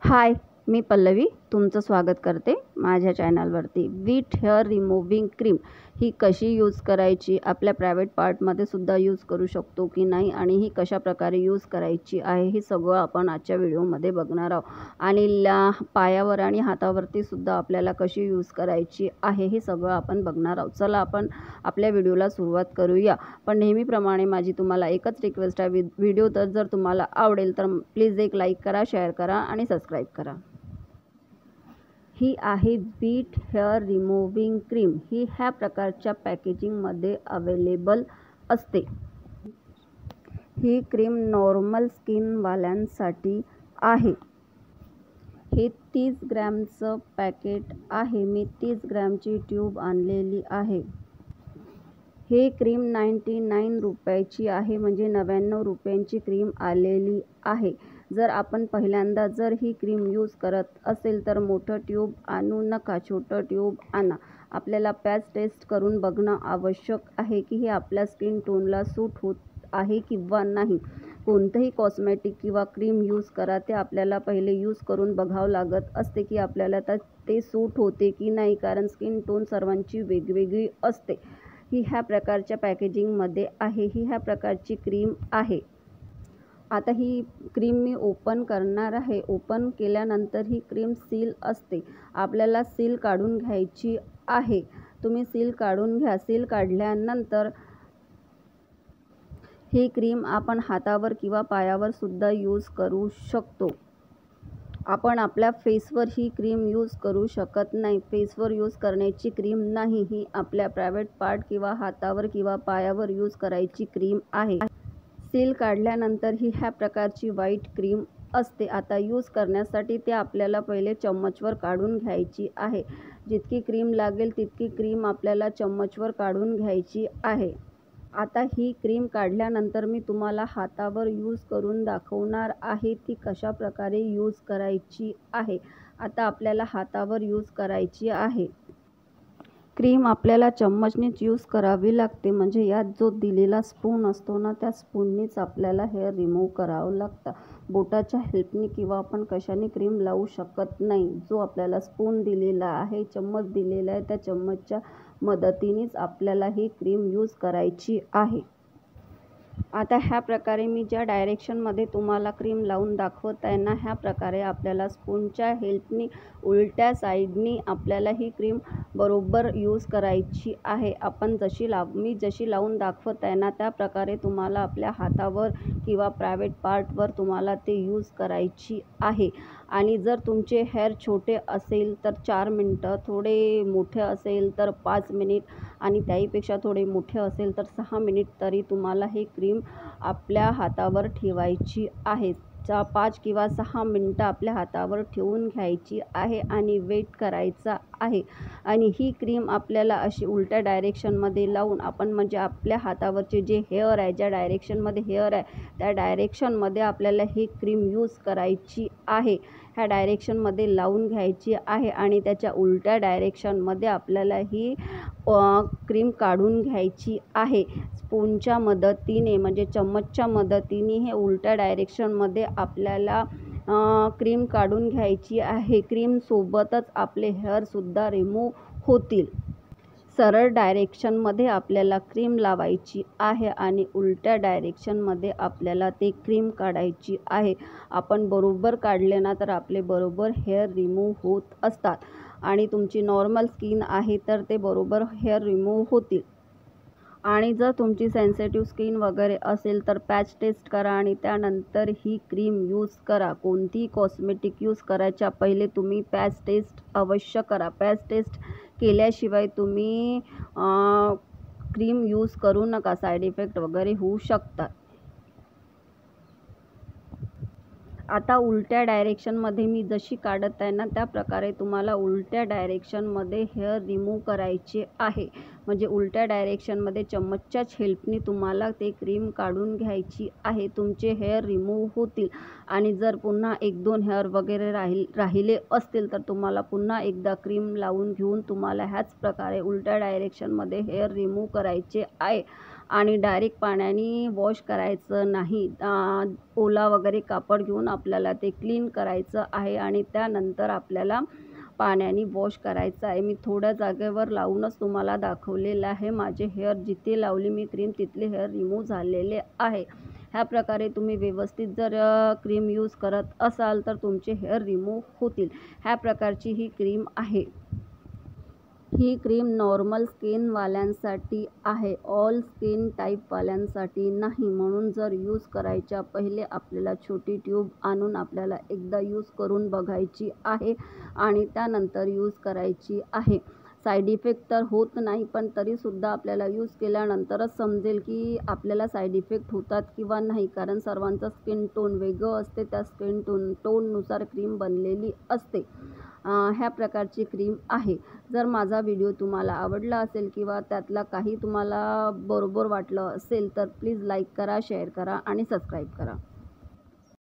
हाय, मी पल्लवी तुमचं स्वागत करते माझ्या चॅनलवरती। वीट हेअर रिमूव्हिंग क्रीम ही कशी यूज करायची, आपल्या प्रायव्हेट पार्टमध्ये सुद्धा यूज करू शकतो की नाही आणि ही कशा प्रकारे यूज करायची आहे हे सगळं आपण आजच्या व्हिडिओमध्ये बघणार आहोत। आणि पायावर आणि हातावरती सुद्धा आपल्याला कशी यूज करायची आहे हे सगळं आपण बघणार आहोत। चला आपण आपल्या व्हिडिओला सुरुवात करूया। पण नेहमीप्रमाणे माझी तुम्हाला एकच रिक्वेस्ट आहे, व्हिडिओ जर तुम्हाला आवडेल तर प्लीज एक लाईक करा, शेअर करा आणि सबस्क्राईब करा। ही आहे वीट हेअर रिमूव्हिंग क्रीम। ही ह्या प्रकारच्या पॅकेजिंगमध्ये अवेलेबल असते। ही क्रीम नॉर्मल स्किनवाल्यांसाठी आहे। हे 30 ग्रॅमचं पॅकेट आहे। मी 30 ग्रॅमची ट्यूब आणलेली आहे। हे क्रीम 99 रुपयाची आहे, म्हणजे 99 रुपयांची क्रीम आलेली आहे। जर आपण पहिल्यांदा जर ही क्रीम यूज करत असेल तर मोठं ट्यूब आणू नका, छोटं ट्यूब आणा। आपल्याला पॅच टेस्ट करून बघणं आवश्यक आहे की हे आपल्या स्किन टोनला सूट होत आहे किंवा नाही। कोणतंही कॉस्मेटिक किंवा क्रीम यूज करा ते आपल्याला पहिले यूज करून बघावं लागत असते की आपल्याला ते सूट होते की नाही, कारण स्किन टोन सर्वांची वेगवेगळी असते। ही ह्या प्रकारच्या पॅकेजिंगमध्ये आहे। ही ह्या प्रकारची क्रीम आहे। आता ही क्रीम मी ओपन करणार आहे। ओपन केल्यानंतर ही क्रीम सील असते, आपल्याला सील काढून घ्यायची आहे। तुम्ही सील काढून घ्या। सील काढल्यानंतर ही क्रीम आपण हातावर किंवा पायावर सुद्धा यूज करू शकतो। आपण आपल्या फेसवर ही क्रीम यूज करू शकत नाही। फेसवर यूज करण्याची क्रीम नाही, ही आपल्या प्रायव्हेट पार्ट किंवा हातावर किंवा पायावर यूज करायची क्रीम आहे। सील काढल्यानंतर ही ह्या प्रकारची व्हाईट क्रीम असते। आता यूज करण्यासाठी ते आपल्याला पहिले चम्मचवर काढून घ्यायची आहे। जितकी क्रीम लागेल तितकी क्रीम आपल्याला चम्मचवर काढून घ्यायची आहे। आता ही क्रीम काढल्यानंतर मी तुम्हाला हातावर यूज करून दाखवणार आहे ती कशा प्रकारे यूज करायची आहे। आता आपल्याला हातावर यूज करायची आहे। क्रीम आपल्याला चम्मचनेच यूज करावी लागते, म्हणजे यात जो दिलेला स्पून असतो ना, त्या स्पूननीच आपल्याला हेअर रिमूव्ह करावं लागतं। बोटाच्या हेल्पनी किंवा आपण कशाने क्रीम लावू शकत नाही। जो आपल्याला स्पून दिलेला आहे, चम्मच दिलेला आहे, त्या चम्मचच्या मदतीनेच आपल्याला ही क्रीम यूज करायची आहे। आता ह्या प्रकारे मी ज्या डायरेक्शनमध्ये तुम्हाला क्रीम लावून दाखवत आहे ना, ह्या प्रकारे आपल्याला स्पूनच्या हेल्पनी उलट्या साईडनी आपल्याला ही क्रीम बरोबर यूज करायची आहे। मी जशी लावून दाखवत आहे ना, त्या प्रकारे तुम्हाला आपल्या हातावर किंवा प्रायव्हेट पार्टवर तुम्हाला ते यूज करायची आहे। आणि जर तुमचे हेअर छोटे असेल तर 4 मिनटं, थोडे मोठे असेल तर 5 मिनिट आणि त्याहीपेक्षा थोडे मोठे असेल तर 6 मिनिट तरी तुम्हाला हे क्रीम आपल्या हातावर ठेवायची आहे। 5 किंवा 6 मिनटं आपल्या हातावर ठेवून घ्यायची आहे आणि वेट करायचा आहे। आणि ही क्रीम आपल्याला अशी उलट्या डायरेक्शनमध्ये लावून आपण, म्हणजे आपल्या हातावरचे जे हेअर आहे, ज्या डायरेक्शनमध्ये हेअर आहे त्या डायरेक्शनमध्ये आपल्याला ही क्रीम यूज करायची आहे। ह्या डायरेक्शनमध्ये लावून घ्यायची आहे आणि त्याच्या उलट्या डायरेक्शनमध्ये आपल्याला ही क्रीम काढून घ्यायची आहे। स्पूनच्या मदतीने, म्हणजे चम्मचच्या मदतीने हे उलट्या डायरेक्शनमध्ये आपल्याला क्रीम काढून घ्यायची आहे। क्रीमसोबतच आपले हेअरसुद्धा रिमूव्ह होतील। सरळ डायरेक्शनमध्ये आपल्याला क्रीम लावायची आहे आणि उलट्या डायरेक्शनमध्ये आपल्याला ते क्रीम काढायची आहे। आपण बरोबर काढले ना तर आपले बरोबर हेअर रिमूव्ह होत असतात। आणि तुमची नॉर्मल स्किन आहे तर ते बरोबर हेअर रिमूव्ह होतील। आणि जर तुमची सेन्सिटिव्ह स्किन वगैरे असेल तर पॅच टेस्ट करा आणि त्यानंतर ही क्रीम यूज करा। कोणतीही कॉस्मेटिक यूज करायच्या पहिले तुम्ही पॅच टेस्ट अवश्य करा। पॅच टेस्ट केल्याशिवाय तुम्ही क्रीम यूज करू नका, साईड इफेक्ट वगैरे होऊ शकतात। आता उलट्या डायरेक्शनमध्ये मी जशी काढत आहे ना, त्या प्रकारे तुम्हाला उलट्या डायरेक्शनमध्ये हेअर रिमूव्ह करायचे आहे। म्हणजे उलट्या डायरेक्शनमध्ये चम्मचच्याच हेल्पनी तुम्हाला ते क्रीम काढून घ्यायची आहे। तुमचे हेअर रिमूव्ह होतील। आणि जर पुन्हा 1-2 हेअर वगैरे राहिले असतील तर तुम्हाला पुन्हा एकदा क्रीम लावून घेऊन तुम्हाला ह्याच प्रकारे उलट्या डायरेक्शनमध्ये हेअर रिमूव्ह करायचे आहे। आणि डायरेक्ट पाण्याने वॉश करायचं नाही. ओला वगैरे कापड घेऊन आपल्याला ते क्लीन करायचं आहे आणि त्यानंतर आपल्याला पाण्याने वॉश करायचं आहे. मी थोड्या जागेवर लावूनच तुम्हाला दाखवलेलं आहे. माझे हेअर जिथे लावली मी क्रीम तिथले हेअर रिमूव्ह झालेले आहे. ह्या प्रकारे तुम्ही व्यवस्थित जर क्रीम यूज करत असाल तर तुमचे हेअर रिमूव्ह होतील. ह्या प्रकारची ही क्रीम आहे. ही क्रीम नॉर्मल स्किनवाल्यांसाठी आहे, ऑल स्किन टाईपवाल्यांसाठी नाही. म्हणून जर यूज करायच्या पहिले आपल्याला छोटी ट्यूब आणून आपल्याला एकदा यूज करून बघायची आहे आणि त्यानंतर यूज करायची आहे. साईड इफेक्ट तर होत नाही, पण तरीसुद्धा आपल्याला यूज केल्यानंतरच समजेल की आपल्याला साईड इफेक्ट होतात किंवा नाही, कारण सर्वांचं स्किन टोन वेगळं असते. त्या स्किन टोननुसार क्रीम बनलेली असते. ह्या प्रकारची क्रीम आहे. जर माझा व्हिडिओ तुम्हाला आवडला असेल किंवा त्यातला काही तुम्हाला बरोबर वाटलं असेल तर प्लीज लाईक करा, शेअर करा आणि सबस्क्राईब करा.